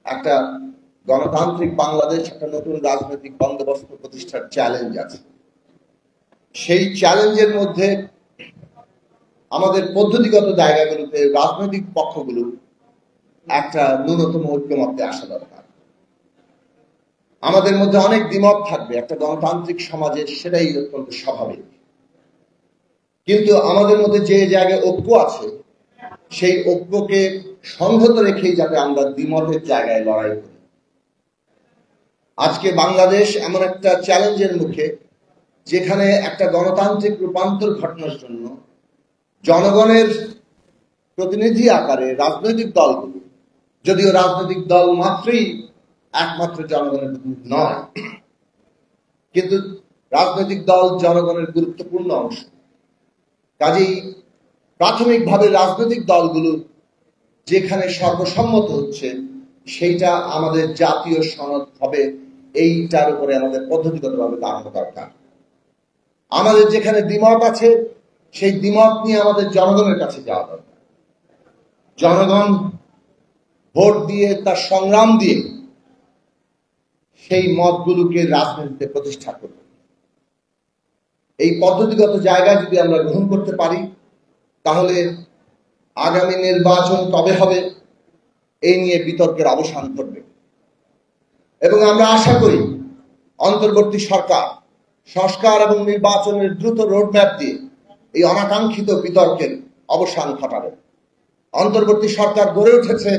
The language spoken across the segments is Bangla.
একটা গণতান্ত্রিক বাংলাদেশ, একটা নতুন রাজনৈতিক বন্দোবস্ত প্রতিষ্ঠার চ্যালেঞ্জ আছে। সেই চ্যালেঞ্জের মধ্যে আমাদের পদ্ধতিগত জায়গাগুলোতে রাজনৈতিক পক্ষগুলো একটা ন্যূনতম ঐক্যমত্যে আসা দরকার। আমাদের মধ্যে অনেক দ্বিমত থাকবে একটা গণতান্ত্রিক সমাজে, সেটাই অত্যন্ত স্বাভাবিক। কিন্তু আমাদের মধ্যে যে জায়গায় ঐক্য আছে সেই ঐক্যকে সংহত রেখেই যাতে আমরা দ্বিমতের জায়গায় লড়াই করি। আজকে বাংলাদেশ এমন একটা চ্যালেঞ্জের মুখে যেখানে একটা গণতান্ত্রিক রূপান্তর ঘটানোর জন্য জনগণের প্রতিনিধি আকারে রাজনৈতিক দলগুলো, যদিও রাজনৈতিক দল মাত্রই একমাত্র জনগণের প্রতিনিধি নয়, কিন্তু রাজনৈতিক দল জনগণের গুরুত্বপূর্ণ অংশ। কাজেই প্রাথমিকভাবে রাজনৈতিক দলগুলো যেখানে সর্বসম্মত হচ্ছে সেইটা আমাদের জাতীয় সনদ হবে, এইটার উপরে আমাদের পদ্ধতিগতভাবে দাঁড়ানো দরকার। আমাদের যেখানে দ্বিমত আছে সেই দ্বিমত নিয়ে আমাদের জনগণের কাছে যাওয়া দরকার। জনগণ ভোট দিয়ে, তার সংগ্রাম দিয়ে সেই মতগুলোকে রাজনীতিতে প্রতিষ্ঠা করবে। এই পদ্ধতিগত জায়গায় যদি আমরা গ্রহণ করতে পারি তাহলে আগামী নির্বাচন কবে হবে এই নিয়ে বিতর্কের অবসান ঘটবে। এবং আমরা আশা করি অন্তর্বর্তী সরকার সংস্কার এবং নির্বাচনের দ্রুত রোডম্যাপ দিয়ে এই অনাকাঙ্ক্ষিত বিতর্কের অবসান ঘটাবে। অন্তর্বর্তী সরকার গড়ে উঠেছে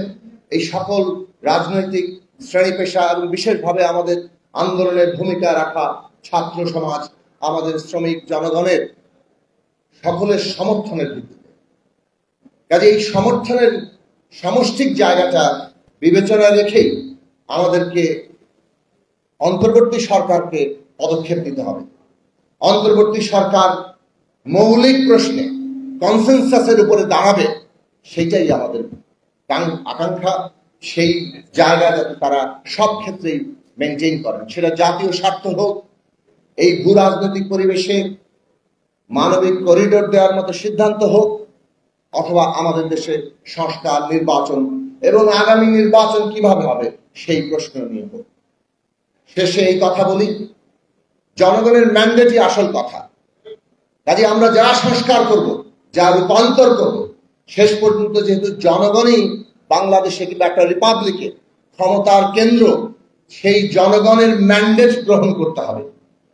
এই সকল রাজনৈতিক শ্রেণী পেশা এবং বিশেষভাবে আমাদের আন্দোলনের ভূমিকা রাখা ছাত্র সমাজ, আমাদের শ্রমিক জনগণের সকলের সমর্থনের ভিত্তিতে। কাজে এই সমর্থনের সমষ্টিক জায়গাটা বিবেচনায় রেখেই আমাদেরকে অন্তর্বর্তী সরকারকে পদক্ষেপ নিতে হবে। অন্তর্বর্তী সরকার মৌলিক প্রশ্নে কনসেনসাসের উপরে দাঁড়াবে, সেটাই আমাদের আকাঙ্ক্ষা। সেই জায়গা যাতে তারা সব ক্ষেত্রেই মেনটেন করেন, সেটা জাতীয় স্বার্থ হোক, এই ভূ রাজনৈতিক পরিবেশে মানবিক করিডোর দেওয়ার মতো সিদ্ধান্ত হোক, অথবা আমাদের দেশে সংস্কার, নির্বাচন এবং আগামী নির্বাচন কিভাবে হবে সেই প্রশ্ন নিয়ে হোক। শেষে এই কথা বলি, জনগণের ম্যান্ডেটই আসল কথা। কাজে আমরা যা সংস্কার করব, যা রূপান্তর করব, শেষ পর্যন্ত যেহেতু জনগণই বাংলাদেশে কিংবা একটা রিপাবলিকে ক্ষমতার কেন্দ্র, সেই জনগণের ম্যান্ডেট গ্রহণ করতে হবে।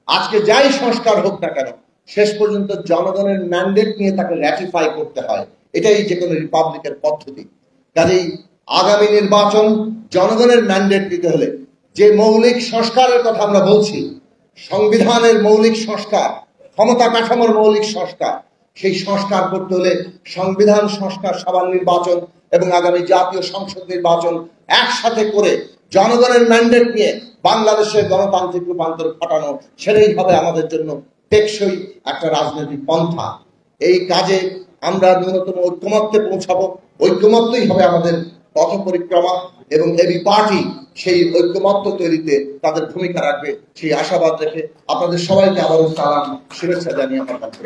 আজকে যাই সংস্কার হোক না কেন, শেষ পর্যন্ত জনগণের ম্যান্ডেট নিয়ে তাকে র্যাটিফাই করতে হয়। এটাই যে কোনো রিপাবলিকের পদ্ধতি। কাজেই আগামী নির্বাচন জনগণের ম্যান্ডেট দিতে হলে যে মৌলিক সংস্কারের কথা আমরা বলছি, সংবিধানের মৌলিক সংস্কার, ক্ষমতা কাঠামোর মৌলিক সংস্কার, সেই সংস্কার করতে হলে সংবিধান সংস্কার, সভা নির্বাচন এবং আগামী জাতীয় সংসদ নির্বাচন একসাথে করে জনগণের ম্যান্ডেট নিয়ে বাংলাদেশের গণতান্ত্রিক রূপান্তর ঘটানো, সেটাই হবে আমাদের জন্য টেকসই একটা রাজনৈতিক পন্থা। এই কাজে আমরা ন্যূনতম ঐক্যমত্যে পৌঁছাবো। ঐক্যমত্যই হবে আমাদের পথ পরিক্রমা এবং এবি পার্টি সেই ঐক্যমত্য তৈরিতে তাদের ভূমিকা রাখবে, সেই আশাবাদ রেখে আপনাদের সবাইকে আবারও সালাম, শুভেচ্ছা জানিয়ে আমার কাছে